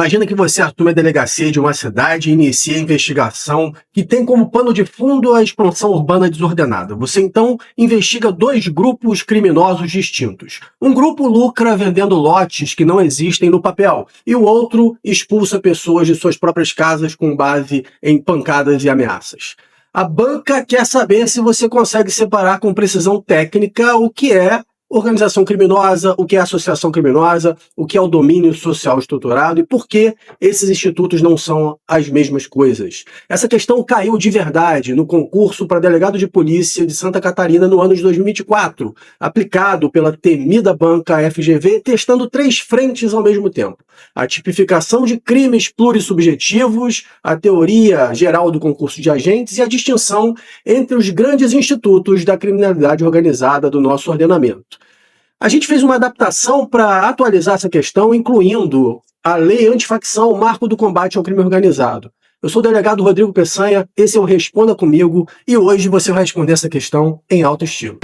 Imagina que você assume a delegacia de uma cidade e inicia a investigação que tem como pano de fundo a expansão urbana desordenada. Você então investiga dois grupos criminosos distintos. Um grupo lucra vendendo lotes que não existem no papel e o outro expulsa pessoas de suas próprias casas com base em pancadas e ameaças. A banca quer saber se você consegue separar com precisão técnica o que é organização criminosa, o que é associação criminosa, o que é o domínio social estruturado e por que esses institutos não são as mesmas coisas. Essa questão caiu de verdade no concurso para delegado de polícia de Santa Catarina no ano de 2024, aplicado pela temida banca FGV, testando 3 frentes ao mesmo tempo: a tipificação de crimes plurissubjetivos, a teoria geral do concurso de agentes e a distinção entre os grandes institutos da criminalidade organizada do nosso ordenamento. A gente fez uma adaptação para atualizar essa questão, incluindo a Lei Antifacção, Marco do Combate ao Crime Organizado. Eu sou o delegado Rodrigo Peçanha, esse é o Responda Comigo, e hoje você vai responder essa questão em alto estilo.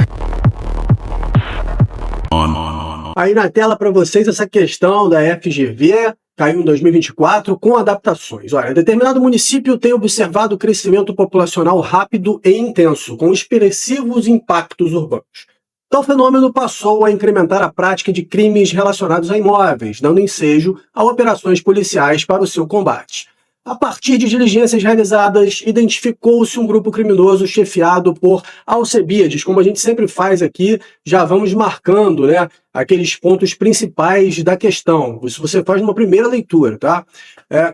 Aí na tela para vocês essa questão da FGV, caiu em 2024 com adaptações. Olha, determinado município tem observado o crescimento populacional rápido e intenso, com expressivos impactos urbanos. Tal fenômeno passou a incrementar a prática de crimes relacionados a imóveis, dando ensejo a operações policiais para o seu combate. A partir de diligências realizadas, identificou-se um grupo criminoso chefiado por Alcebiades. Como a gente sempre faz aqui, já vamos marcando, aqueles pontos principais da questão. Isso você faz numa primeira leitura, tá?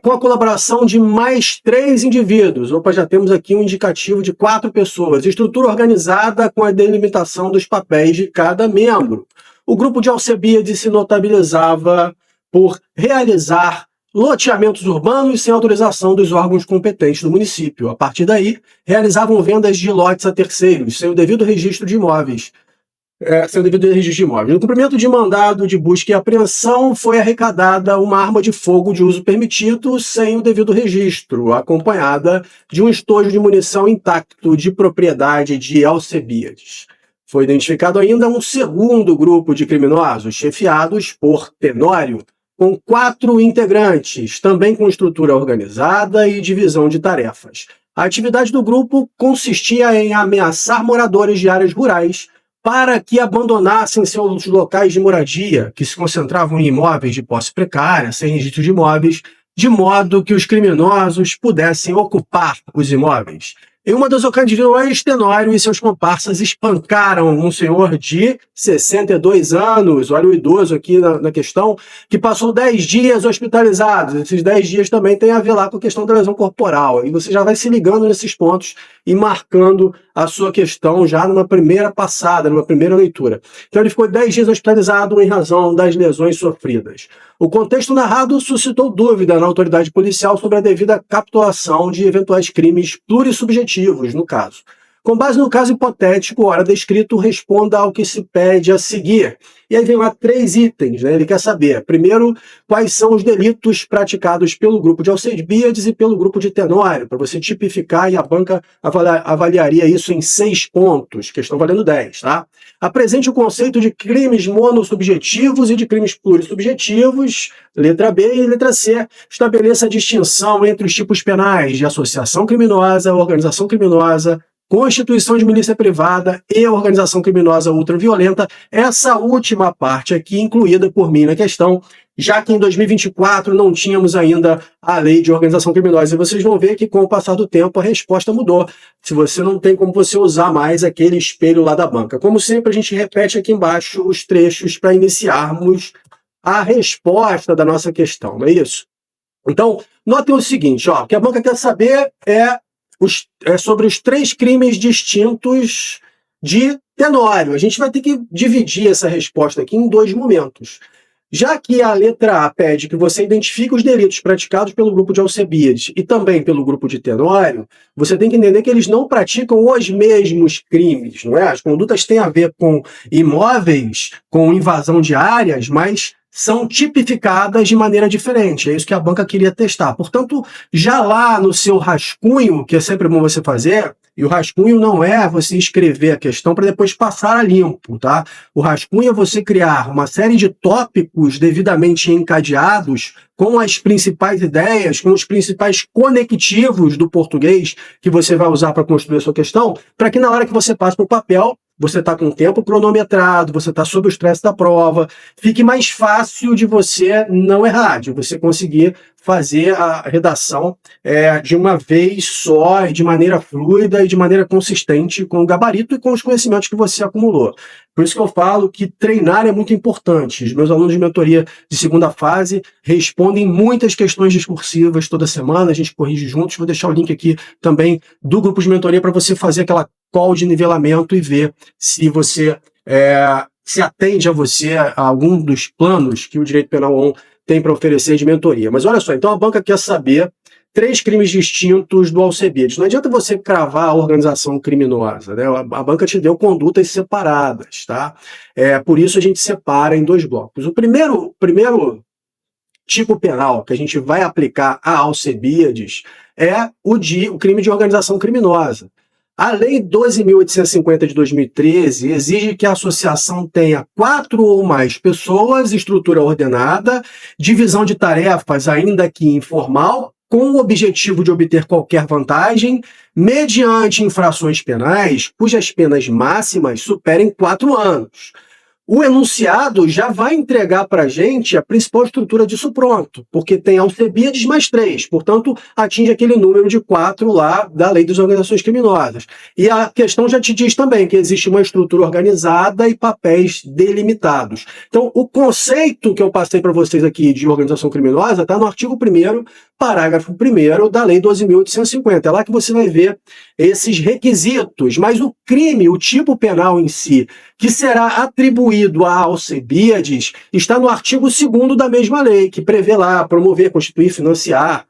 Com a colaboração de mais 3 indivíduos. Opa, já temos aqui um indicativo de 4 pessoas. Estrutura organizada com a delimitação dos papéis de cada membro. O grupo de Alcebiades se notabilizava por realizar loteamentos urbanos sem autorização dos órgãos competentes do município. A partir daí, realizavam vendas de lotes a terceiros, sem o devido registro de imóveis. No cumprimento de mandado de busca e apreensão, foi arrecadada uma arma de fogo de uso permitido sem o devido registro, acompanhada de um estojo de munição intacto de propriedade de Alcebiades. Foi identificado ainda um segundo grupo de criminosos, chefiados por Tenório, com 4 integrantes, também com estrutura organizada e divisão de tarefas. A atividade do grupo consistia em ameaçar moradores de áreas rurais para que abandonassem seus locais de moradia, que se concentravam em imóveis de posse precária, sem registro de imóveis, de modo que os criminosos pudessem ocupar os imóveis. Em uma das ocasiões, Tenório e seus comparsas espancaram um senhor de 62 anos, olha o idoso aqui na questão, que passou 10 dias hospitalizado. Esses 10 dias também tem a ver lá com a questão da lesão corporal. E você já vai se ligando nesses pontos e marcando a sua questão já numa primeira passada, numa primeira leitura. Então ele ficou 10 dias hospitalizado em razão das lesões sofridas. O contexto narrado suscitou dúvida na autoridade policial sobre a devida capitulação de eventuais crimes plurissubjetivos, no caso. Com base no caso hipotético, ora descrito, responda ao que se pede a seguir. E aí vem lá 3 itens, Ele quer saber, primeiro, quais são os delitos praticados pelo grupo de Alcebiades e pelo grupo de Tenório, para você tipificar, e a banca avaliaria isso em 6 pontos, questão valendo 10, tá? Apresente o conceito de crimes monossubjetivos e de crimes plurissubjetivos, letra B, e letra C, estabeleça a distinção entre os tipos penais de associação criminosa, organização criminosa, constituição de milícia privada e organização criminosa ultraviolenta. Essa última parte aqui incluída por mim na questão, já que em 2024 não tínhamos ainda a lei de organização criminosa. E vocês vão ver que com o passar do tempo a resposta mudou. Se você não tem como você usar mais aquele espelho lá da banca. Como sempre, a gente repete aqui embaixo os trechos para iniciarmos a resposta da nossa questão, não é isso? Então, notem o seguinte, o que a banca quer saber é sobre os 3 crimes distintos de Tenório. A gente vai ter que dividir essa resposta aqui em 2 momentos. Já que a letra A pede que você identifique os delitos praticados pelo grupo de Alcebiades e também pelo grupo de Tenório, você tem que entender que eles não praticam os mesmos crimes, não é? As condutas têm a ver com imóveis, com invasão de áreas, mas são tipificadas de maneira diferente. É isso que a banca queria testar. Portanto, já lá no seu rascunho, que é sempre bom você fazer, E o rascunho não é você escrever a questão para depois passar a limpo, tá? O rascunho é você criar uma série de tópicos devidamente encadeados com as principais ideias, com os principais conectivos do português que você vai usar para construir a sua questão, para que na hora que você passa para o papel, você está com o tempo cronometrado, você está sob o estresse da prova, fique mais fácil de você não errar, de você conseguir fazer a redação de uma vez só, de maneira fluida e de maneira consistente com o gabarito e com os conhecimentos que você acumulou. Por isso que eu falo que treinar é muito importante. Os meus alunos de mentoria de segunda fase respondem muitas questões discursivas toda semana, a gente corrige juntos. Vou deixar o link aqui também do grupo de mentoria para você fazer aquela call de nivelamento e ver se você se atende a algum dos planos que o Direito Penal ON tem para oferecer de mentoria. Mas olha só, então a banca quer saber 3 crimes distintos do Alcebiades. Não adianta você cravar a organização criminosa, né? A banca te deu condutas separadas, tá? Por isso a gente separa em 2 blocos. O primeiro tipo penal que a gente vai aplicar a Alcebiades é o crime de organização criminosa. A Lei 12.850 de 2013 exige que a associação tenha 4 ou mais pessoas, estrutura ordenada, divisão de tarefas, ainda que informal, com o objetivo de obter qualquer vantagem, mediante infrações penais cujas penas máximas superem 4 anos. O enunciado já vai entregar para a gente a principal estrutura disso pronto, porque tem Alcebiades mais 3, portanto, atinge aquele número de 4 lá da Lei das Organizações Criminosas. E a questão já te diz também que existe uma estrutura organizada e papéis delimitados. Então, o conceito que eu passei para vocês aqui de organização criminosa está no artigo 1º, parágrafo 1º da Lei 12.850. É lá que você vai ver esses requisitos, mas o crime, o tipo penal em si, que será atribuído a Alcebiades, está no artigo 2º da mesma lei, que prevê lá promover, constituir, financiar,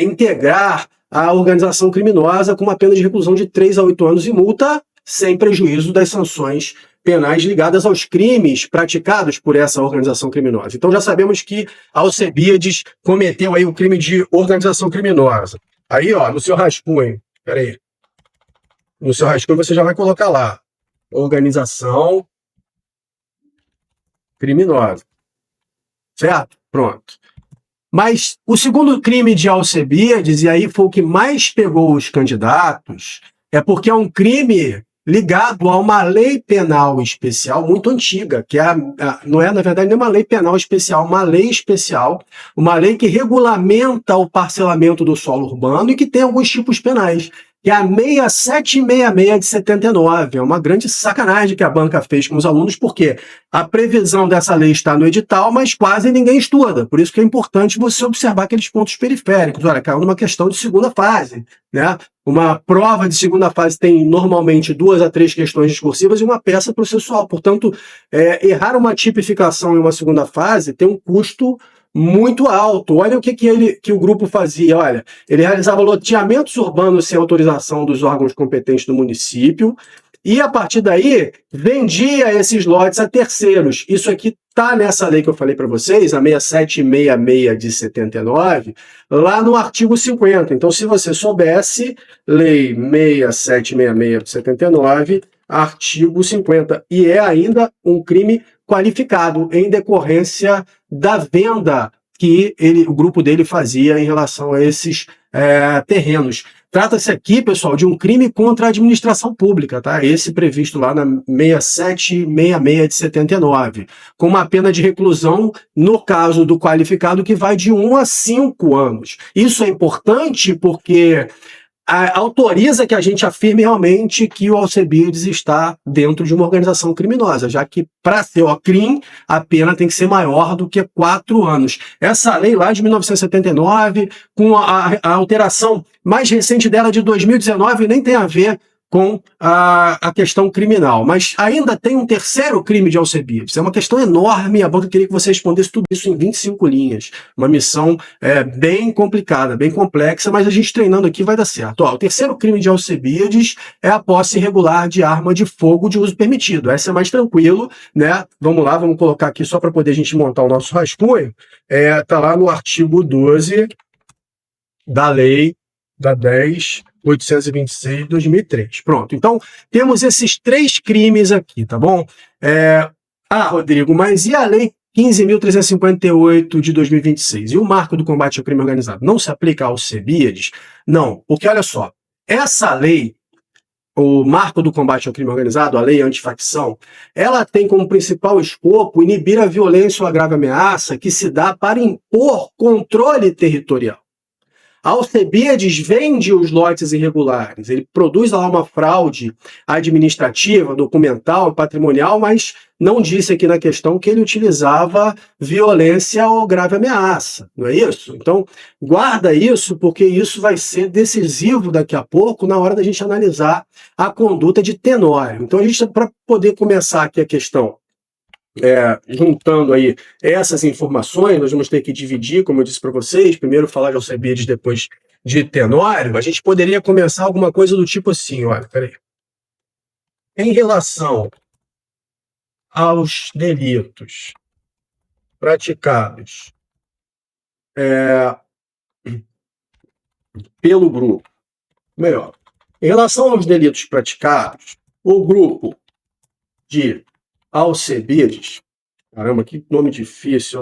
integrar a organização criminosa com uma pena de reclusão de 3 a 8 anos e multa, sem prejuízo das sanções penais ligadas aos crimes praticados por essa organização criminosa. Então já sabemos que Alcebiades cometeu aí o crime de organização criminosa. Aí, ó, no seu rascunho, peraí, no seu rascunho você já vai colocar lá, organização criminosa. Certo? Pronto. Mas o segundo crime de Alcebiades, e aí foi o que mais pegou os candidatos, é porque é um crime ligado a uma lei penal especial muito antiga, que não é, na verdade, nem uma lei penal especial, uma lei especial, uma lei que regulamenta o parcelamento do solo urbano e que tem alguns tipos penais, que é a 6766 de 79. É uma grande sacanagem que a banca fez com os alunos, porque a previsão dessa lei está no edital, mas quase ninguém estuda. Por isso que é importante você observar aqueles pontos periféricos. Olha, caiu numa questão de segunda fase, né? Uma prova de segunda fase tem normalmente 2 a 3 questões discursivas e uma peça processual. Portanto, errar uma tipificação em uma segunda fase tem um custo muito alto. Olha o que o grupo fazia. Olha, ele realizava loteamentos urbanos sem autorização dos órgãos competentes do município e, a partir daí, vendia esses lotes a terceiros. Isso aqui está nessa lei que eu falei para vocês, a 6766 de 79, lá no artigo 50. Então, se você soubesse, lei 6766 de 79, artigo 50. E é ainda um crime qualificado em decorrência da venda que o grupo dele fazia em relação a esses terrenos. Trata-se aqui, pessoal, de um crime contra a administração pública, tá? Esse previsto lá na 6766 de 79, com uma pena de reclusão, no caso do qualificado, que vai de 1 a 5 anos. Isso é importante porque autoriza que a gente afirme realmente que o Alcebiades está dentro de uma organização criminosa, já que para ser OCRIM, a pena tem que ser maior do que 4 anos. Essa lei lá de 1979, com a alteração mais recente dela de 2019, nem tem a ver com a questão criminal. Mas ainda tem um terceiro crime de Alcebiades. É uma questão enorme, a banca queria que você respondesse tudo isso em 25 linhas. Uma missão bem complicada, bem complexa, mas a gente treinando aqui vai dar certo. Ó, o terceiro crime de Alcebiades é a posse irregular de arma de fogo de uso permitido. Essa é mais tranquilo, né? Vamos lá, vamos colocar aqui só para poder a gente montar o nosso rascunho. Tá lá no artigo 12 da lei da 10 826 de 2003. Pronto. Então, temos esses 3 crimes aqui, tá bom? Rodrigo, mas e a lei 15.358 de 2026? E o marco do combate ao crime organizado? Não se aplica ao CBIADs? Não, porque olha só, essa lei, o marco do combate ao crime organizado, a lei antifacção, ela tem como principal escopo inibir a violência ou a grave ameaça que se dá para impor controle territorial. A Alcebiades vende os lotes irregulares, ele produz lá uma fraude administrativa, documental e patrimonial, mas não disse aqui na questão que ele utilizava violência ou grave ameaça, não é isso? Então, guarda isso, porque isso vai ser decisivo daqui a pouco na hora da gente analisar a conduta de Tenório. Então, para poder começar aqui a questão, juntando aí essas informações, nós vamos ter que dividir, como eu disse para vocês, primeiro falar de Alcebiades, depois de Tenório. A gente poderia começar alguma coisa do tipo assim, olha, peraí. Em relação aos delitos praticados pelo grupo, melhor, em relação aos delitos praticados, o grupo de Alcebiades, caramba, que nome difícil,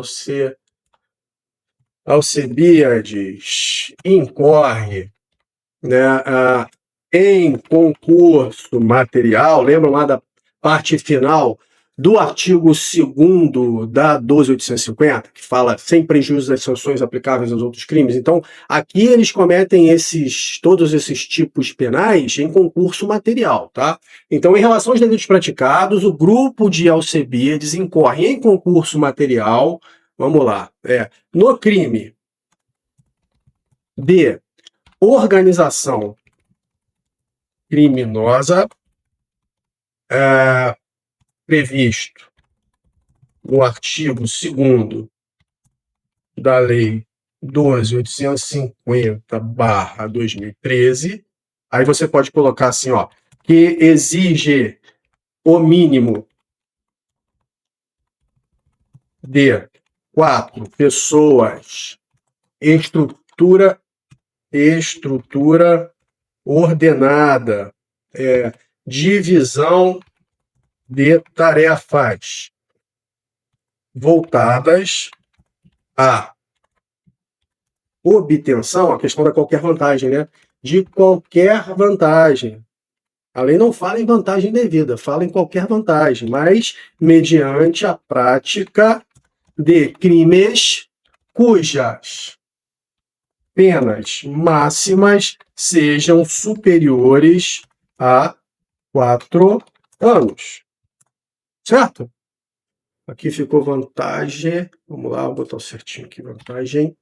Alcebiades incorre, né, em concurso material, lembram lá da parte final do artigo 2º da 12.850, que fala sem prejuízo das sanções aplicáveis aos outros crimes. Então, aqui eles cometem todos esses tipos penais em concurso material, tá? Então, em relação aos delitos praticados, o grupo de Alcebiades incorre em concurso material, vamos lá, no crime de organização criminosa, previsto no artigo 2º da Lei 12.850/2013, aí você pode colocar assim, ó, que exige o mínimo de 4 pessoas, estrutura ordenada, divisão de tarefas voltadas à obtenção, a questão da qualquer vantagem, né? De qualquer vantagem. A lei não fala em vantagem devida, fala em qualquer vantagem, mas mediante a prática de crimes cujas penas máximas sejam superiores a 4 anos. Certo? Aqui ficou vantagem. Vamos lá, vou botar certinho aqui, vantagem.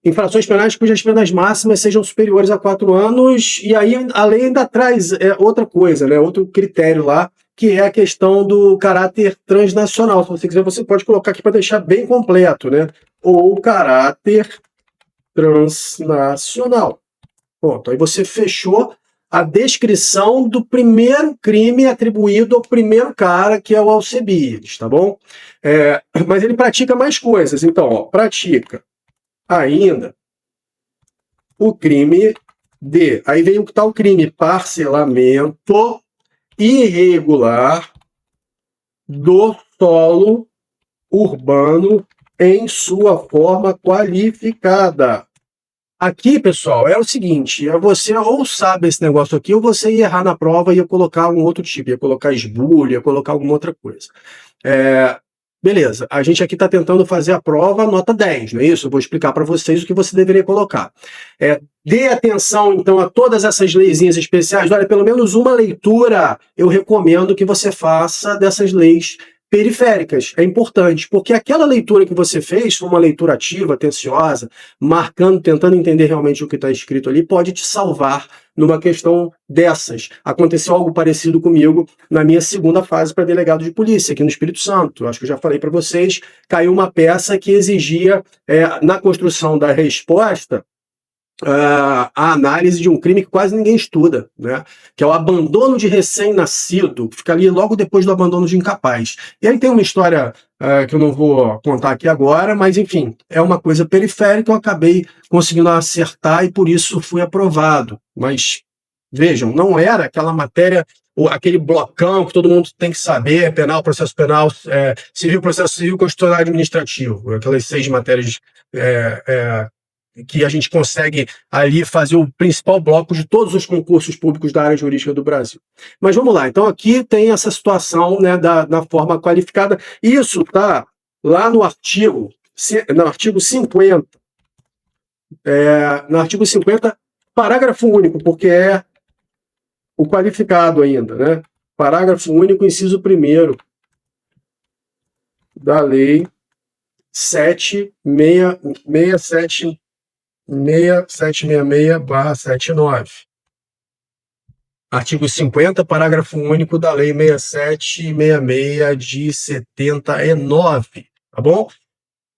Infrações penais cujas penas máximas sejam superiores a 4 anos, e aí a lei ainda traz outra coisa, né? Outro critério lá, que é a questão do caráter transnacional. Se você quiser, você pode colocar aqui para deixar bem completo, né? Ou caráter transnacional. Pronto, aí você fechou a descrição do primeiro crime atribuído ao primeiro cara, que é o Alcebiades, tá bom? Mas ele pratica mais coisas. Então, ó, pratica ainda o crime de... Aí vem o tal crime, parcelamento irregular do solo urbano em sua forma qualificada. Aqui, pessoal, é o seguinte, você ou sabe esse negócio aqui, ou você ia errar na prova e ia colocar um outro tipo, ia colocar esbulho, ia colocar alguma outra coisa. Beleza, a gente aqui está tentando fazer a prova nota 10, não é isso? Eu vou explicar para vocês o que você deveria colocar. Dê atenção, então, a todas essas leizinhas especiais. Olha, pelo menos uma leitura eu recomendo que você faça dessas leis periféricas. É importante, porque aquela leitura que você fez foi uma leitura ativa, atenciosa, marcando, tentando entender realmente o que está escrito ali, pode te salvar numa questão dessas. Aconteceu algo parecido comigo na minha segunda fase para delegado de polícia, aqui no Espírito Santo. Acho que eu já falei para vocês, caiu uma peça que exigia, na construção da resposta, a análise de um crime que quase ninguém estuda, né? Que é o abandono de recém-nascido, que fica ali logo depois do abandono de incapaz. E aí tem uma história que eu não vou contar aqui agora, mas enfim, é uma coisa periférica, eu acabei conseguindo acertar e por isso fui aprovado. Mas vejam, não era aquela matéria, aquele blocão que todo mundo tem que saber, penal, processo penal, civil, processo civil, constitucional administrativo, aquelas 6 matérias que a gente consegue ali fazer o principal bloco de todos os concursos públicos da área jurídica do Brasil. Mas vamos lá, então aqui tem essa situação, né, da forma qualificada. Isso está lá no artigo 50, no artigo 50, parágrafo único, porque é o qualificado ainda, né? Parágrafo único, inciso 1º da lei 6766/79. Artigo 50, parágrafo único da Lei 6766 de 79, tá bom?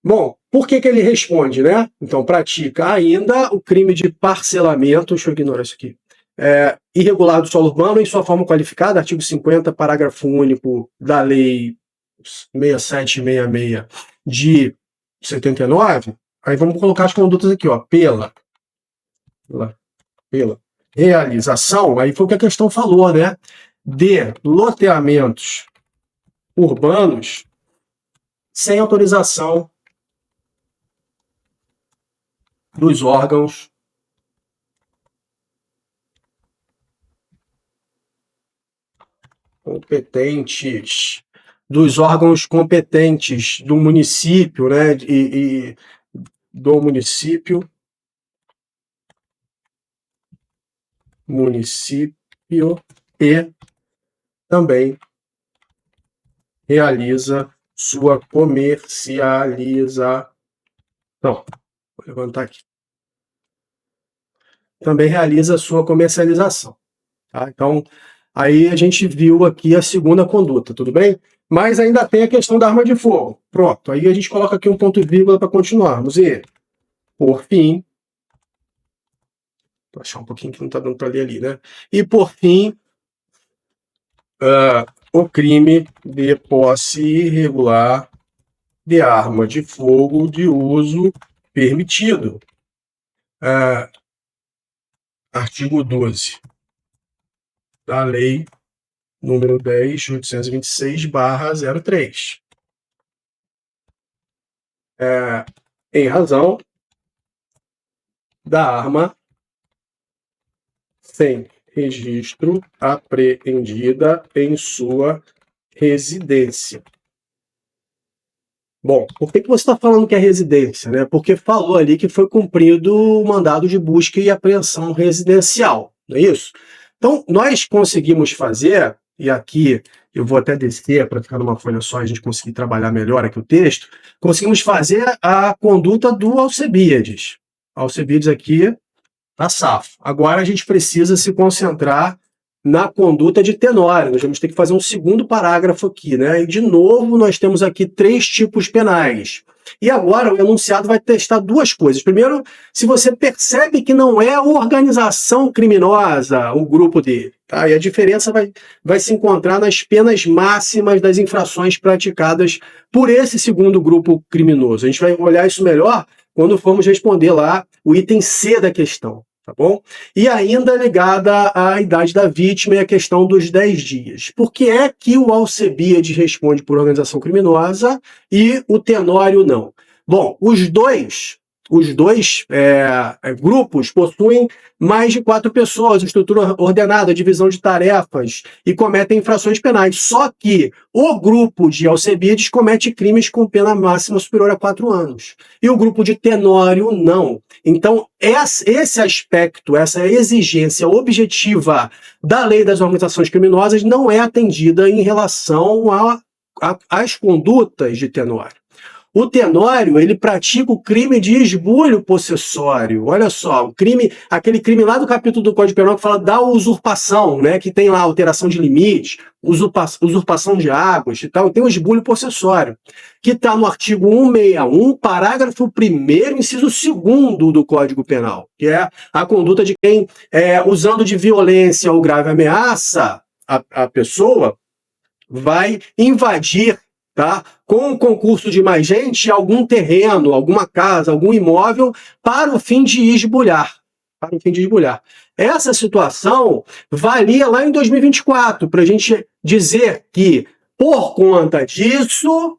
Bom, por que ele responde, né? Então, pratica ainda o crime de parcelamento, deixa eu ignorar isso aqui, irregular do solo urbano em sua forma qualificada, artigo 50, parágrafo único da Lei 6766 de 79, aí vamos colocar as condutas aqui, ó, pela realização, aí foi o que a questão falou, né? De loteamentos urbanos sem autorização dos órgãos competentes, do município, né? E do município e também realiza sua comercialização. Vou levantar aqui. Também realiza sua comercialização. Tá? Então, aí a gente viu aqui a segunda conduta, tudo bem? Mas ainda tem a questão da arma de fogo. Pronto, aí a gente coloca aqui um ponto e vírgula para continuarmos. E, por fim, vou achar um pouquinho que não está dando para ler ali, né? E, por fim, o crime de posse irregular de arma de fogo de uso permitido. Artigo 12 da Lei número 10.826/03. Em razão da arma sem registro apreendida em sua residência. Bom, por que você está falando que é residência, né? Porque falou ali que foi cumprido o mandado de busca e apreensão residencial, não é isso? Então, nós conseguimos fazer, e aqui eu vou até descer para ficar numa folha só e a gente conseguir trabalhar melhor aqui o texto, conseguimos fazer a conduta do Alcebiades. Alcebiades aqui na SAFO. Agora a gente precisa se concentrar na conduta de Tenório. Nós vamos ter que fazer um segundo parágrafo aqui, né? E, de novo, nós temos aqui 3 tipos penais. E agora o enunciado vai testar 2 coisas. Primeiro, se você percebe que não é organização criminosa o grupo dele, tá? E a diferença vai se encontrar nas penas máximas das infrações praticadas por esse segundo grupo criminoso. A gente vai olhar isso melhor quando formos responder lá o item C da questão. Tá bom? E ainda ligada à idade da vítima e a questão dos 10 dias. Por que é que o Alcebiades responde por organização criminosa e o Tenório não? Bom, os dois grupos possuem mais de 4 pessoas, estrutura ordenada, divisão de tarefas e cometem infrações penais. Só que o grupo de Alcebiades comete crimes com pena máxima superior a 4 anos. E o grupo de Tenório não. Então, esse aspecto, essa exigência objetiva da lei das organizações criminosas não é atendida em relação às condutas de Tenório. O Tenório, ele pratica o crime de esbulho possessório. Olha só, o crime, aquele crime lá do capítulo do Código Penal que fala da usurpação, né, que tem lá alteração de limite, usurpação de águas e tal, e tem o esbulho possessório, que está no artigo 161, parágrafo 1º, inciso 2º do Código Penal, que é a conduta de quem, usando de violência ou grave ameaça, a pessoa vai invadir, tá, com o concurso de mais gente, algum terreno, alguma casa, algum imóvel, para o fim de esbulhar. Para o fim de esbulhar. Essa situação valia lá em 2024, para a gente dizer que, por conta disso,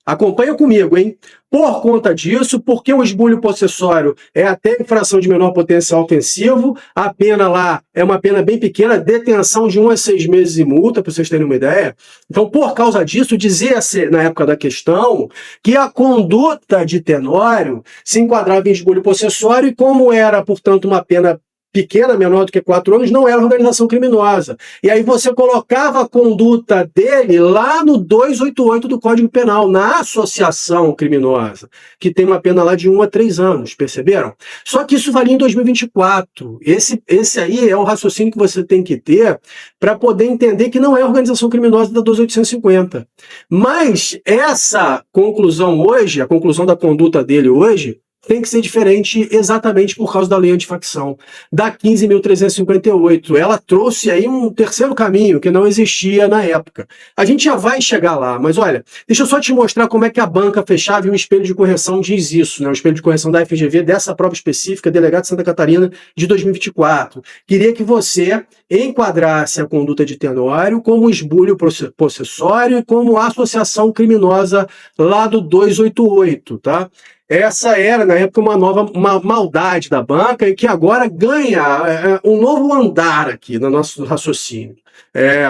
acompanha comigo, hein? Por conta disso, porque o esbulho possessório é até infração de menor potencial ofensivo, a pena lá é uma pena bem pequena, detenção de 1 a 6 meses e multa, para vocês terem uma ideia. Então, por causa disso, dizia-se, na época da questão, que a conduta de Tenório se enquadrava em esbulho possessório e, como era, portanto, uma pena pequena, menor do que 4 anos, não era organização criminosa. E aí você colocava a conduta dele lá no 288 do Código Penal, na associação criminosa, que tem uma pena lá de 1 a 3 anos, perceberam? Só que isso valia em 2024. Esse aí é um raciocínio que você tem que ter para poder entender que não é organização criminosa da 12.850. Mas essa conclusão hoje, a conclusão da conduta dele hoje, tem que ser diferente exatamente por causa da lei antifacção, da 15.358. Ela trouxe aí um terceiro caminho que não existia na época. A gente já vai chegar lá, mas olha, deixa eu só te mostrar como é que a banca fechava e o espelho de correção diz isso, né? O espelho de correção da FGV, dessa prova específica, delegado de Santa Catarina, de 2024. Queria que você enquadrasse a conduta de Tenório como esbulho possessório e como associação criminosa lá do 288, tá? Essa era, na época, uma maldade da banca e que agora ganha um novo andar aqui no nosso raciocínio.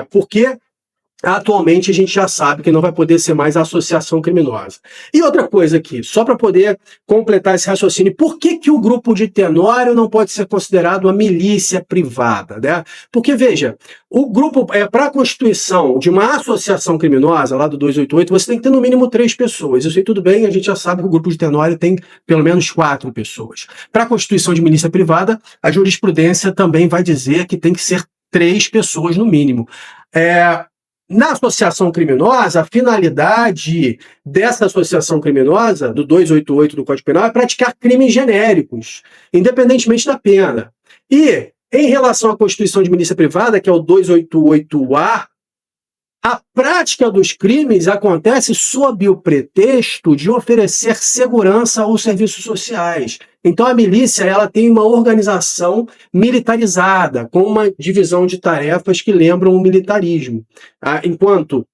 Porque atualmente a gente já sabe que não vai poder ser mais associação criminosa. E outra coisa aqui, só para poder completar esse raciocínio, por que o grupo de Tenório não pode ser considerado uma milícia privada, né? Porque, veja, o grupo, para a constituição de uma associação criminosa, lá do 288, você tem que ter no mínimo 3 pessoas. Isso aí tudo bem, a gente já sabe que o grupo de Tenório tem pelo menos 4 pessoas. Para a constituição de milícia privada, a jurisprudência também vai dizer que tem que ser 3 pessoas no mínimo. Na associação criminosa, a finalidade dessa associação criminosa, do 288 do Código Penal, é praticar crimes genéricos, independentemente da pena. E, em relação à constituição de milícia privada, que é o 288A, a prática dos crimes acontece sob o pretexto de oferecer segurança ou serviços sociais. Então a milícia, ela tem uma organização militarizada, com uma divisão de tarefas que lembram o militarismo. Enquanto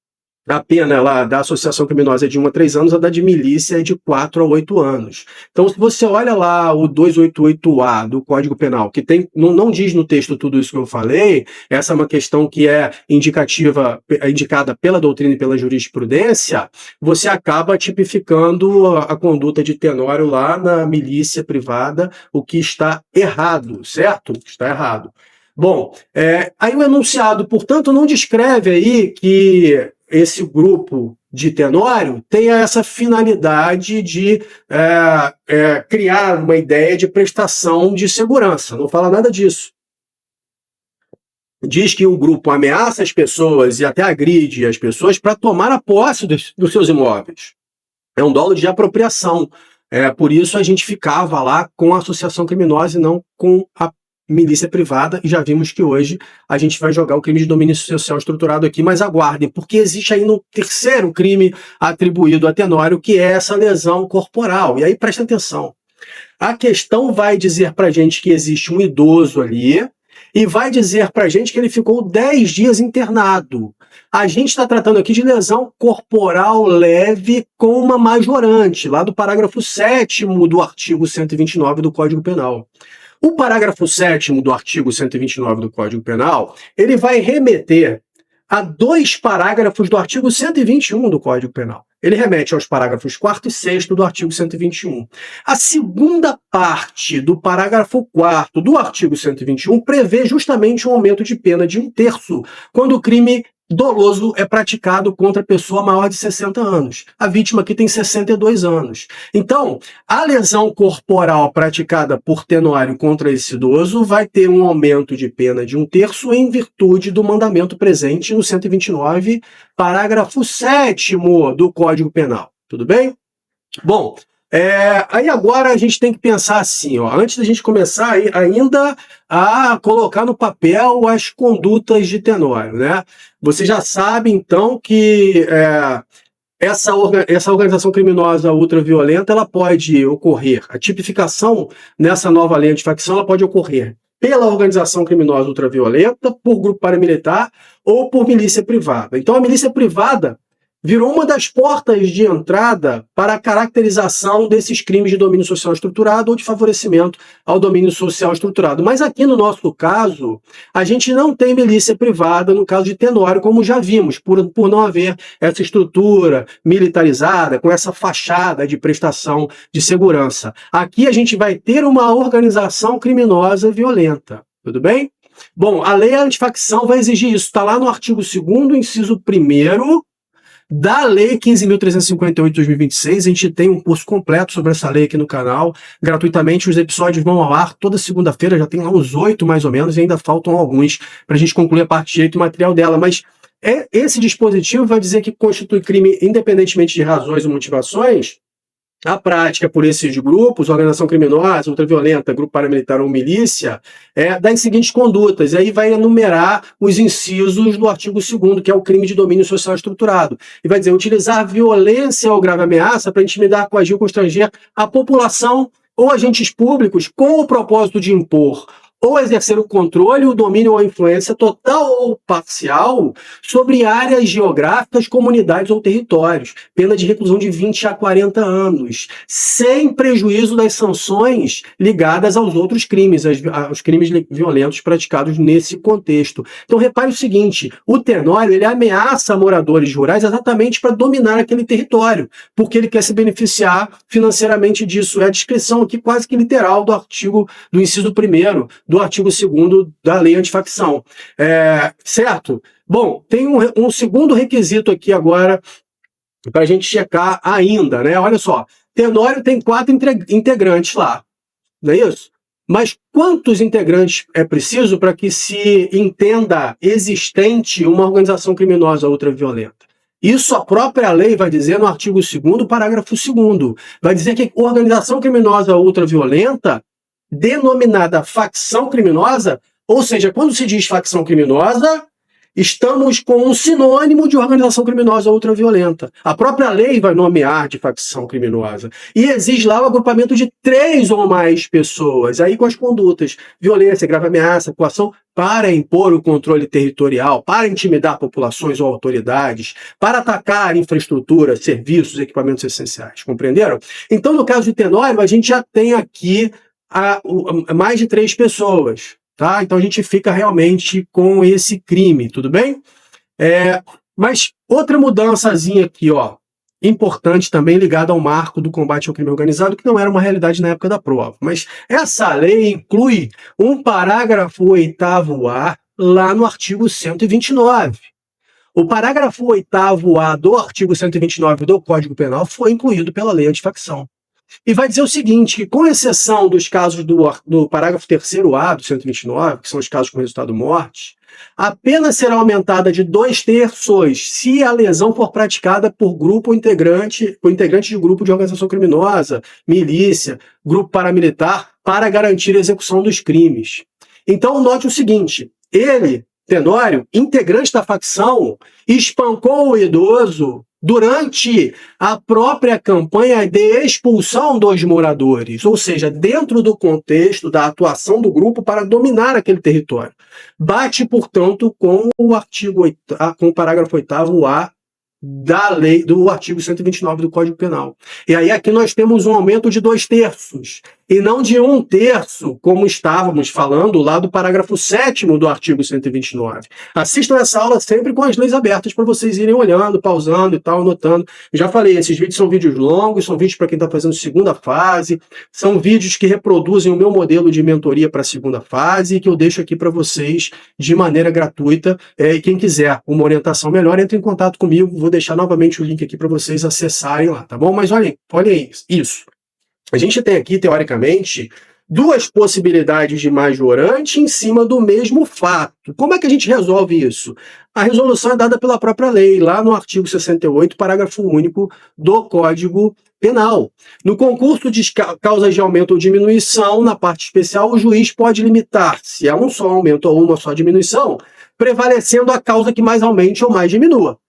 a pena lá da associação criminosa é de 1 a 3 anos, a da de milícia é de 4 a 8 anos. Então, se você olha lá o 288A do Código Penal, que não diz no texto tudo isso que eu falei, essa é uma questão que é indicada pela doutrina e pela jurisprudência, você acaba tipificando a conduta de Tenório lá na milícia privada, o que está errado, certo? Está errado. Bom, aí o enunciado, portanto, não descreve aí que esse grupo de Tenório tenha essa finalidade de criar uma ideia de prestação de segurança. Não fala nada disso. Diz que o grupo ameaça as pessoas e até agride as pessoas para tomar a posse dos seus imóveis. É um dolo de apropriação. Por isso a gente ficava lá com a associação criminosa e não com a milícia privada, e já vimos que hoje a gente vai jogar o crime de domínio social estruturado aqui, mas aguardem, porque existe aí no terceiro crime atribuído a Tenório, que é essa lesão corporal. E aí presta atenção. A questão vai dizer pra gente que existe um idoso ali, e vai dizer pra gente que ele ficou 10 dias internado. A gente está tratando aqui de lesão corporal leve com uma majorante, lá do parágrafo 7º do artigo 129 do Código Penal. O parágrafo 7º do artigo 129 do Código Penal, ele vai remeter a 2 parágrafos do artigo 121 do Código Penal. Ele remete aos parágrafos 4º e 6º do artigo 121. A segunda parte do parágrafo 4º do artigo 121 prevê justamente um aumento de pena de 1/3 quando o crime doloso é praticado contra a pessoa maior de 60 anos. A vítima aqui tem 62 anos. Então, a lesão corporal praticada por Tenório contra esse idoso vai ter um aumento de pena de 1/3 em virtude do mandamento presente no 129, parágrafo 7º do Código Penal. Tudo bem? Bom, aí agora a gente tem que pensar assim, ó, antes da gente começar ainda a colocar no papel as condutas de Tenório, né? Você já sabe, então, que essa organização criminosa ultraviolenta, ela pode ocorrer, a tipificação nessa nova lei antifacção, ela pode ocorrer pela organização criminosa ultraviolenta, por grupo paramilitar ou por milícia privada. Então, a milícia privada virou uma das portas de entrada para a caracterização desses crimes de domínio social estruturado ou de favorecimento ao domínio social estruturado. Mas aqui no nosso caso, a gente não tem milícia privada no caso de Tenório, como já vimos, por não haver essa estrutura militarizada, com essa fachada de prestação de segurança. Aqui a gente vai ter uma organização criminosa violenta. Tudo bem? Bom, a lei antifacção vai exigir isso. Está lá no artigo 2º, inciso 1º, da Lei 15.358 de 2026, a gente tem um curso completo sobre essa lei aqui no canal, gratuitamente. Os episódios vão ao ar toda segunda-feira, já tem lá uns 8 mais ou menos, e ainda faltam alguns para a gente concluir a parte de direito material dela. Mas esse dispositivo vai dizer que constitui crime independentemente de razões ou motivações a prática por esses grupos, organização criminosa, ultraviolenta, grupo paramilitar ou milícia, das seguintes condutas. E aí vai enumerar os incisos do artigo 2º, que é o crime de domínio social estruturado. E vai dizer, utilizar violência ou grave ameaça para intimidar, coagir ou constranger a população ou agentes públicos com o propósito de impor ou exercer o controle, o domínio ou a influência total ou parcial sobre áreas geográficas, comunidades ou territórios. Pena de reclusão de 20 a 40 anos, sem prejuízo das sanções ligadas aos outros crimes, aos crimes violentos praticados nesse contexto. Então repare o seguinte, o Tenório, ele ameaça moradores rurais exatamente para dominar aquele território, porque ele quer se beneficiar financeiramente disso. É a descrição aqui quase que literal do artigo, do inciso 1º, do artigo 2º da lei antifacção. Certo? Bom, tem um segundo requisito aqui agora para a gente checar ainda, né? Olha só, Tenório tem 4 integrantes lá, não é isso? Mas quantos integrantes é preciso para que se entenda existente uma organização criminosa ultraviolenta? Isso a própria lei vai dizer no artigo 2º, parágrafo 2º. Vai dizer que organização criminosa ultraviolenta denominada facção criminosa, ou seja, quando se diz facção criminosa, estamos com um sinônimo de organização criminosa ultraviolenta. A própria lei vai nomear de facção criminosa e exige lá o agrupamento de 3 ou mais pessoas, aí com as condutas, violência, grave ameaça, coação, para impor o controle territorial, para intimidar populações ou autoridades, para atacar infraestrutura, serviços, equipamentos essenciais. Compreenderam? Então, no caso de Tenório, a gente já tem aqui mais de 3 pessoas, tá? Então a gente fica realmente com esse crime, tudo bem? Mas outra mudançazinha aqui, ó, importante também ligada ao marco do combate ao crime organizado, que não era uma realidade na época da prova. Mas essa lei inclui um parágrafo 8º-A lá no artigo 129. O parágrafo 8º-A do artigo 129 do Código Penal foi incluído pela lei antifacção. E vai dizer o seguinte, que com exceção dos casos do parágrafo 3º-A do 129, que são os casos com resultado morte, a pena será aumentada de 2/3 se a lesão for praticada por grupo ou integrante de grupo de organização criminosa, milícia, grupo paramilitar, para garantir a execução dos crimes. Então note o seguinte, ele, Tenório, integrante da facção, espancou o idoso durante a própria campanha de expulsão dos moradores, ou seja, dentro do contexto da atuação do grupo para dominar aquele território. Bate, portanto, com o parágrafo 8º-A da lei do artigo 129 do Código Penal. E aí aqui nós temos um aumento de 2/3. e não de 1/3, como estávamos falando lá do parágrafo 7º do artigo 129. Assistam essa aula sempre com as leis abertas para vocês irem olhando, pausando e tal, anotando. Eu já falei, esses vídeos são vídeos longos, são vídeos para quem está fazendo segunda fase, são vídeos que reproduzem o meu modelo de mentoria para a segunda fase, que eu deixo aqui para vocês de maneira gratuita. E quem quiser uma orientação melhor, entre em contato comigo, vou deixar novamente o link aqui para vocês acessarem lá, tá bom? Mas olhem isso. A gente tem aqui, teoricamente, duas possibilidades de majorante em cima do mesmo fato. Como é que a gente resolve isso? A resolução é dada pela própria lei, lá no artigo 68, parágrafo único do Código Penal. No concurso de causas de aumento ou diminuição, na parte especial, o juiz pode limitar-se a um só aumento ou uma só diminuição, prevalecendo a causa que mais aumente ou mais diminua.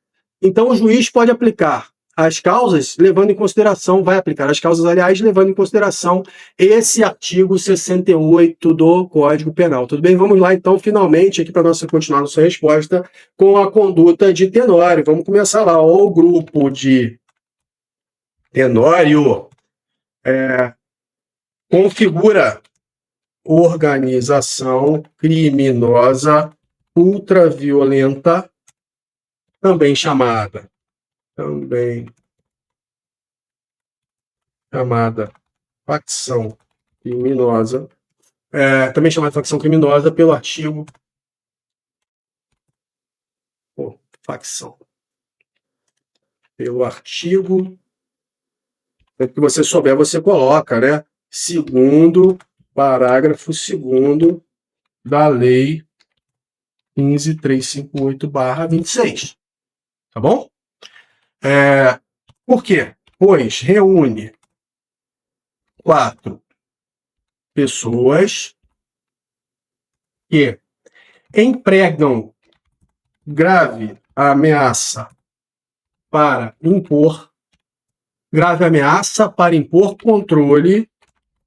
Então, o juiz pode aplicar as causas, levando em consideração, vai aplicar as causas, aliás, levando em consideração esse artigo 68 do Código Penal. Tudo bem? Vamos lá, então, finalmente, aqui para nós continuar nossa resposta com a conduta de Tenório. Vamos começar lá. O grupo de Tenório configura organização criminosa ultraviolenta, também chamada facção criminosa, também chamada facção criminosa pelo artigo facção. Pelo artigo, que você souber, você coloca, né? Segundo, parágrafo 2º da Lei 15.358/26. Tá bom? Por quê? Pois reúne 4 pessoas que empregam grave ameaça para impor controle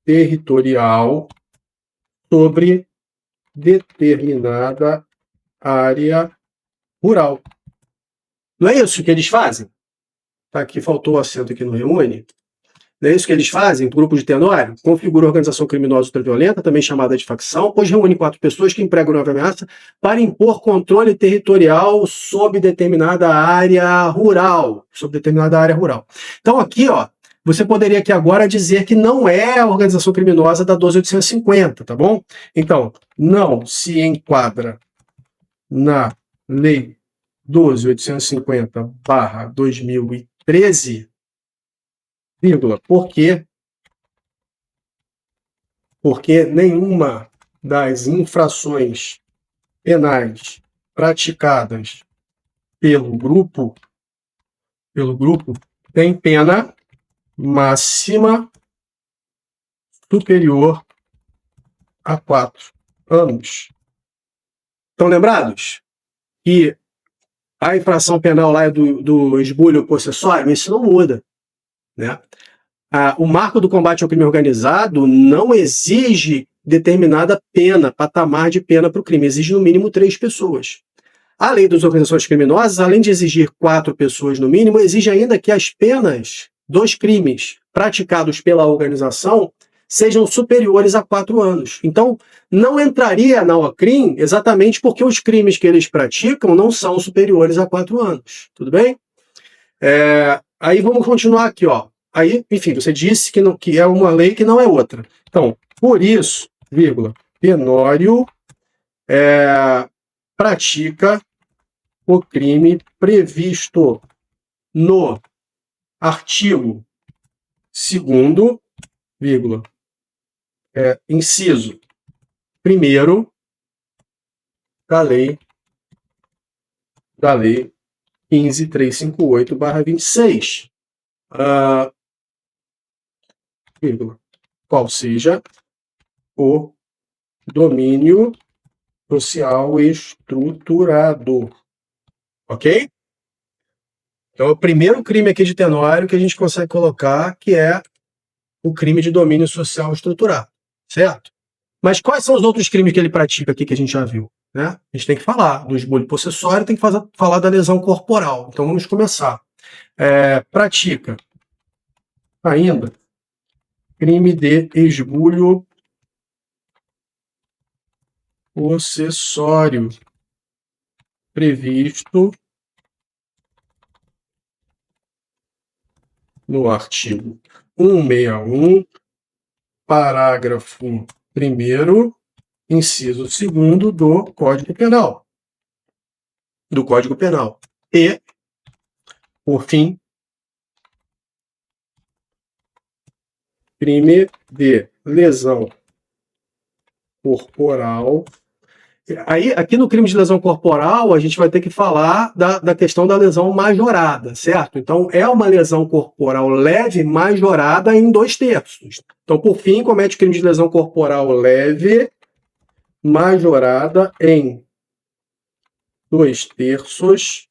territorial sobre determinada área rural. Não é isso que eles fazem? Tá, aqui faltou o acento aqui no reúne. Não é isso que eles fazem? O grupo de Tenório configura organização criminosa ultraviolenta, também chamada de facção, pois reúne 4 pessoas que empregam grave ameaça para impor controle territorial sobre determinada área rural. Então aqui, ó, você poderia aqui agora dizer que não é a organização criminosa da 12.850, tá bom? Então, não se enquadra na Lei 12.850/2013, por quê? Porque nenhuma das infrações penais praticadas pelo grupo tem pena máxima superior a 4 anos. Estão lembrados? Que a infração penal lá é do esbulho possessório, isso não muda, né? O marco do combate ao crime organizado não exige determinada pena, patamar de pena para o crime, exige no mínimo 3 pessoas. A lei das organizações criminosas, além de exigir 4 pessoas no mínimo, exige ainda que as penas dos crimes praticados pela organização sejam superiores a 4 anos. Então, não entraria na OACRIM exatamente porque os crimes que eles praticam não são superiores a 4 anos. Tudo bem? Aí vamos continuar aqui, ó. Aí, enfim, você disse que é uma lei que não é outra. Então, por isso, Tenório pratica o crime previsto no artigo 2º, inciso 1º da Lei 15.358/26, qual seja o domínio social estruturado. Ok? Então, é o primeiro crime aqui de Tenório que a gente consegue colocar, que é o crime de domínio social estruturado. Certo? Mas quais são os outros crimes que ele pratica aqui que a gente já viu? Né? A gente tem que falar do esbulho possessório, tem que falar da lesão corporal. Então, vamos começar. Pratica ainda crime de esbulho possessório previsto no artigo 161, parágrafo 1º, inciso 2º do Código Penal. E, por fim, crime de lesão corporal. Aí, aqui no crime de lesão corporal, a gente vai ter que falar da questão da lesão majorada, certo? Então, é uma lesão corporal leve majorada em 2/3. Então, por fim, comete crime de lesão corporal leve majorada em 2/3,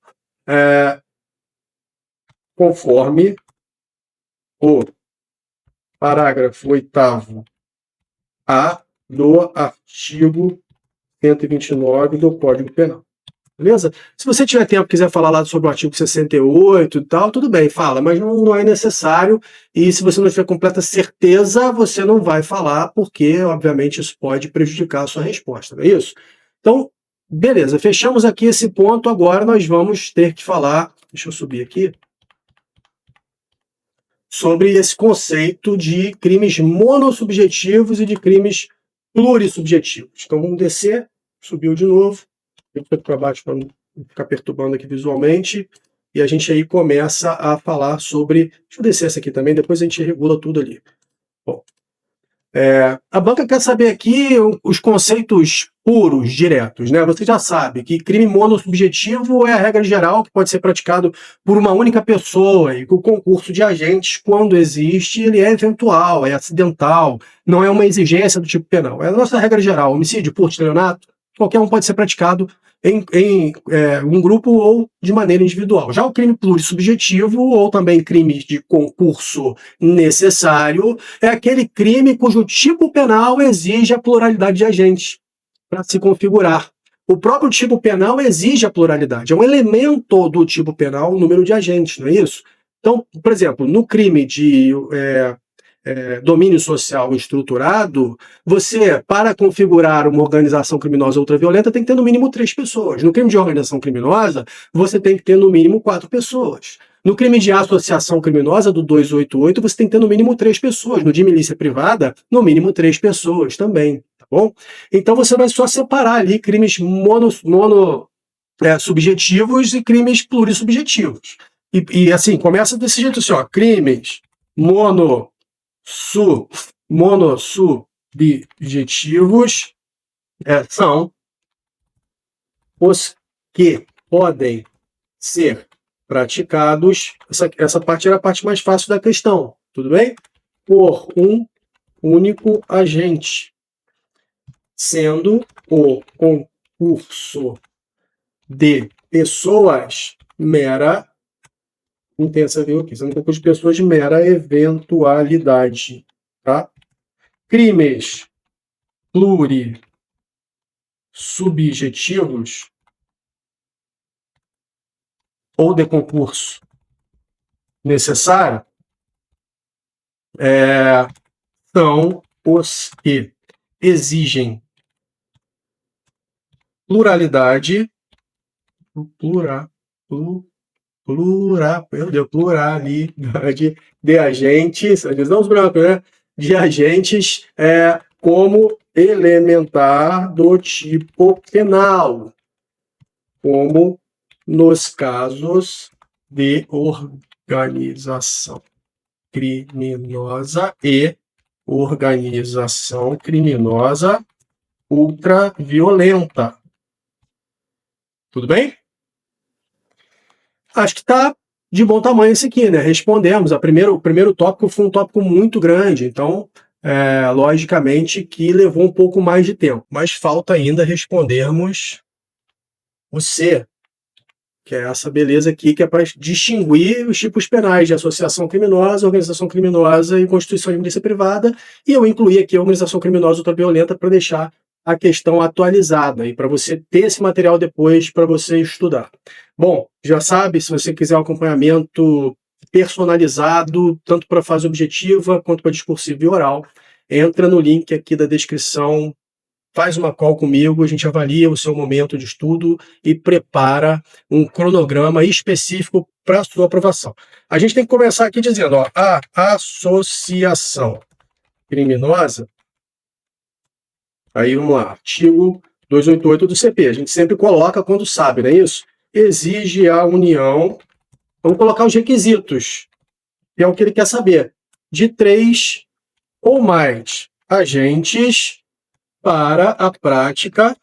conforme o parágrafo 8º-A do artigo 129 do Código Penal. Beleza? Se você tiver tempo e quiser falar lá sobre o artigo 68 e tal, tudo bem, fala, mas não é necessário, e se você não tiver completa certeza, você não vai falar, porque, obviamente, isso pode prejudicar a sua resposta, não é isso? Então, beleza, fechamos aqui esse ponto, agora nós vamos ter que falar, deixa eu subir aqui, sobre esse conceito de crimes monossubjetivos e de crimes plurissubjetivos. Então vamos descer, subiu de novo, eu fico para baixo para não ficar perturbando aqui visualmente, e a gente aí começa a falar sobre... Deixa eu descer essa aqui também, depois a gente regula tudo ali. Bom, a banca quer saber aqui os conceitos puros, diretos, né? Você já sabe que crime monossubjetivo é a regra geral que pode ser praticado por uma única pessoa e que o concurso de agentes, quando existe, ele é eventual, é acidental, não é uma exigência do tipo penal. É a nossa regra geral. Homicídio, furto, estelionato, qualquer um pode ser praticado em um grupo ou de maneira individual. Já o crime plurissubjetivo, ou também crime de concurso necessário, é aquele crime cujo tipo penal exige a pluralidade de agentes para se configurar. O próprio tipo penal exige a pluralidade. É um elemento do tipo penal o número de agentes, não é isso? Então, por exemplo, no crime de domínio social estruturado, você, para configurar uma organização criminosa ultraviolenta, tem que ter no mínimo 3 pessoas. No crime de organização criminosa, você tem que ter no mínimo 4 pessoas. No crime de associação criminosa, do 288, você tem que ter no mínimo 3 pessoas. No de milícia privada, no mínimo 3 pessoas também, tá bom? Então você vai só separar ali crimes subjetivos e crimes plurissubjetivos. E assim, começa desse jeito assim, ó, crimes monossubjetivos são os que podem ser praticados, essa parte era a parte mais fácil da questão, tudo bem? Por um único agente, sendo o concurso de pessoas mera intensa, viu aqui, sendo um concurso de pessoas de mera eventualidade, tá? Crimes plurissubjetivos ou de concurso necessário são os que exigem pluralidade, pluralidade de agentes, não brancos, né? De agentes como elementar do tipo penal, como nos casos de organização criminosa e organização criminosa ultraviolenta. Tudo bem? Acho que está de bom tamanho esse aqui, né? Respondemos. O primeiro tópico foi um tópico muito grande, então, logicamente, que levou um pouco mais de tempo. Mas falta ainda respondermos o C, que é essa beleza aqui, que é para distinguir os tipos penais de associação criminosa, organização criminosa e constituição de milícia privada, e eu incluí aqui a organização criminosa ultraviolenta para deixar a questão atualizada e para você ter esse material depois para você estudar. Bom, já sabe, se você quiser um acompanhamento personalizado, tanto para fase objetiva quanto para discursiva e oral. Entra no link aqui da descrição, faz uma call comigo, a gente avalia o seu momento de estudo e prepara um cronograma específico para a sua aprovação. A gente tem que começar aqui dizendo, ó, a associação criminosa, aí vamos lá, artigo 288 do CP, a gente sempre coloca quando sabe, não é isso? Exige a união, vamos colocar os requisitos, que é o que ele quer saber, de 3 ou mais agentes para a prática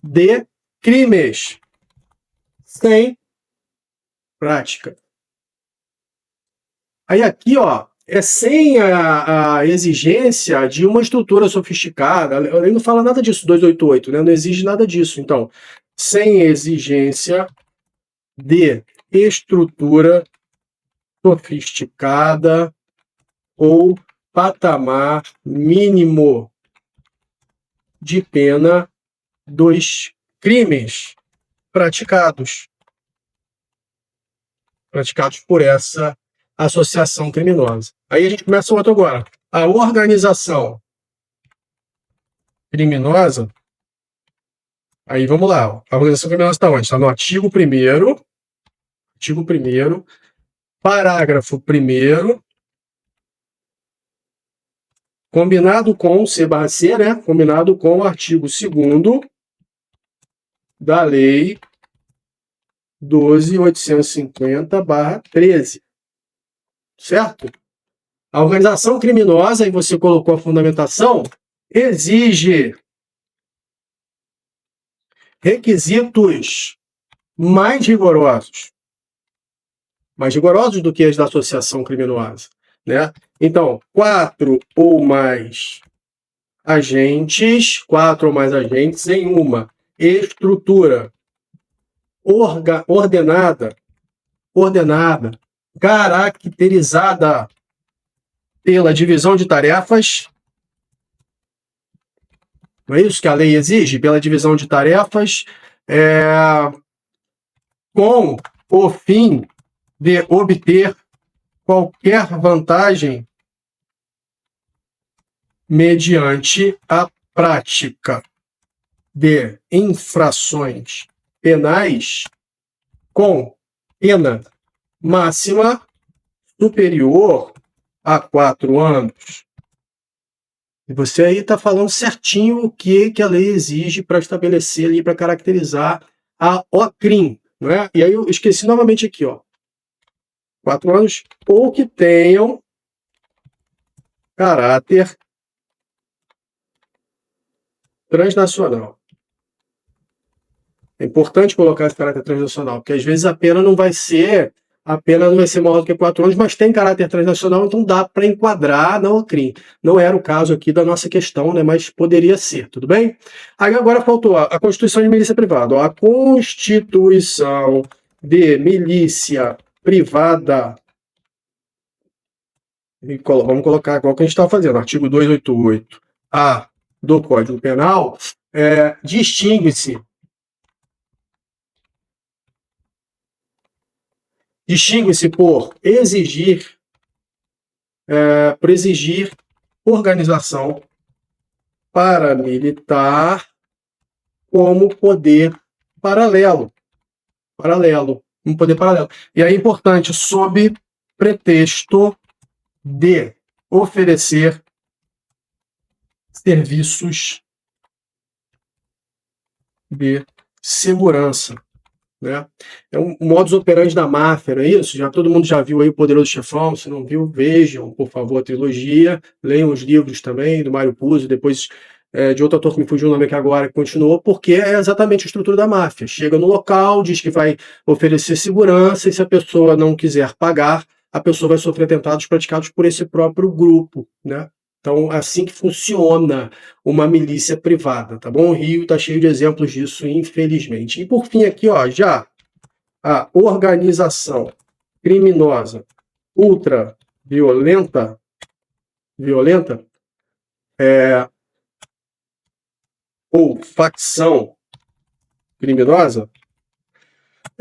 de crimes sem prática. Aí aqui, ó, é sem a exigência de uma estrutura sofisticada. A lei não fala nada disso, 288, né? Não exige nada disso. Então, sem exigência de estrutura sofisticada ou patamar mínimo de pena dos crimes praticados por essa associação criminosa. Aí a gente começa o outro agora. A organização criminosa, aí vamos lá. A organização criminosa está onde? Está no artigo 1º, parágrafo 1º, combinado com C/C, né? Combinado com o artigo 2º da Lei 12.850/13. Certo? A organização criminosa, e você colocou a fundamentação, exige requisitos mais rigorosos do que as da associação criminosa, né? Então, 4 ou mais agentes em uma estrutura ordenada, caracterizada pela divisão de tarefas. Não é isso que a lei exige? Pela divisão de tarefas, com o fim de obter qualquer vantagem mediante a prática de infrações penais com pena máxima superior a 4 anos. E você aí está falando certinho o que a lei exige para estabelecer ali, para caracterizar a OCRIM, não é? E aí eu esqueci novamente aqui, ó. 4 anos, ou que tenham caráter transnacional. É importante colocar esse caráter transnacional, porque às vezes a pena não vai ser maior do que 4 anos, mas tem caráter transnacional, então dá para enquadrar na OCRIM. Não era o caso aqui da nossa questão, né, mas poderia ser, tudo bem? Aí agora faltou a Constituição de Milícia Privada. Ó, a Constituição de Milícia Privada, vamos colocar igual que a gente estava fazendo, artigo 288A do Código Penal, distingue-se por exigir organização paramilitar como poder paralelo. Um poder paralelo. E é importante, sob pretexto de oferecer serviços de segurança, né? É um modus operandi da máfia, não é isso? Todo mundo já viu aí o Poderoso Chefão, se não viu, vejam, por favor, a trilogia, leiam os livros também, do Mário Puzo, depois de outro ator que me fugiu o nome aqui agora, que continuou, porque é exatamente a estrutura da máfia. Chega no local, diz que vai oferecer segurança, e se a pessoa não quiser pagar, a pessoa vai sofrer atentados praticados por esse próprio grupo, né? Então, assim que funciona uma milícia privada, tá bom? O Rio está cheio de exemplos disso, infelizmente. E por fim aqui, ó, já a organização criminosa ultra violenta, ou facção criminosa,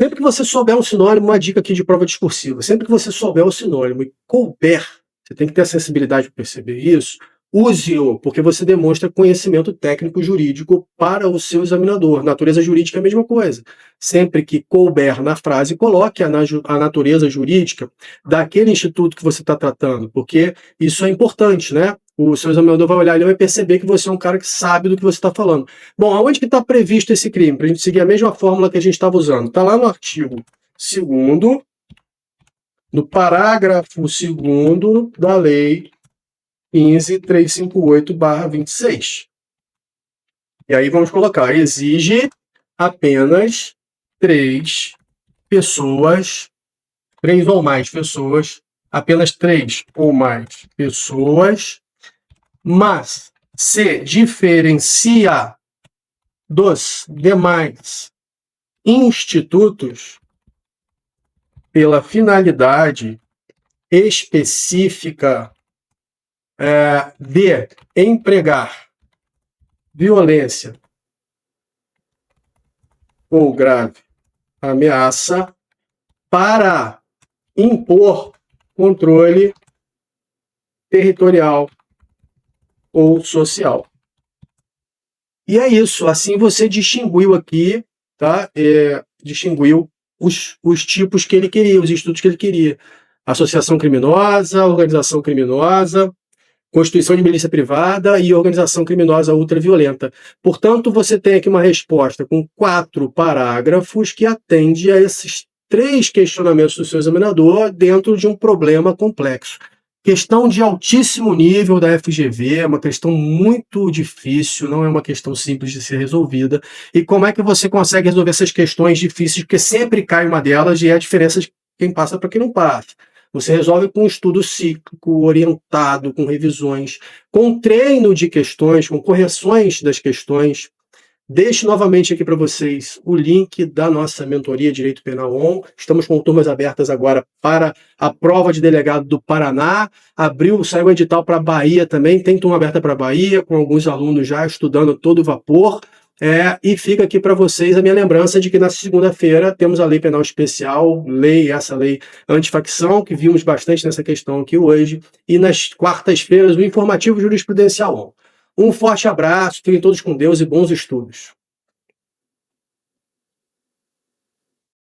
Sempre que você souber um sinônimo, uma dica aqui de prova discursiva, sempre que você souber o sinônimo e couber, você tem que ter a sensibilidade para perceber isso, use-o, porque você demonstra conhecimento técnico jurídico para o seu examinador. Natureza jurídica é a mesma coisa. Sempre que couber na frase, coloque a natureza jurídica daquele instituto que você está tratando, porque isso é importante, né? O seu examinador vai olhar e vai perceber que você é um cara que sabe do que você está falando. Bom, aonde que está previsto esse crime? Para a gente seguir a mesma fórmula que a gente estava usando. Está lá no artigo 2º, no parágrafo 2º da lei 15.358/26. E aí vamos colocar, exige apenas 3 pessoas, 3 ou mais pessoas, apenas 3 ou mais pessoas, mas se diferencia dos demais institutos pela finalidade específica de empregar violência ou grave ameaça para impor controle territorial ou social. E é isso, assim você distinguiu aqui, tá? Distinguiu os tipos que ele queria, os institutos que ele queria. Associação criminosa, organização criminosa, constituição de milícia privada e organização criminosa ultraviolenta. Portanto, você tem aqui uma resposta com 4 parágrafos que atende a esses 3 questionamentos do seu examinador dentro de um problema complexo. Questão de altíssimo nível da FGV, é uma questão muito difícil, não é uma questão simples de ser resolvida. E como é que você consegue resolver essas questões difíceis? Porque sempre cai uma delas e é a diferença de quem passa para quem não passa. Você resolve com um estudo cíclico, orientado, com revisões, com treino de questões, com correções das questões. Deixo novamente aqui para vocês o link da nossa mentoria Direito Penal On. Estamos com turmas abertas agora para a prova de delegado do Paraná. Saiu o edital para Bahia também, tem turma aberta para Bahia, com alguns alunos já estudando todo vapor. E fica aqui para vocês a minha lembrança de que na segunda-feira temos a Lei Penal Especial, essa lei antifacção, que vimos bastante nessa questão aqui hoje, e nas quartas-feiras o Informativo Jurisprudencial On. Um forte abraço, fiquem todos com Deus e bons estudos.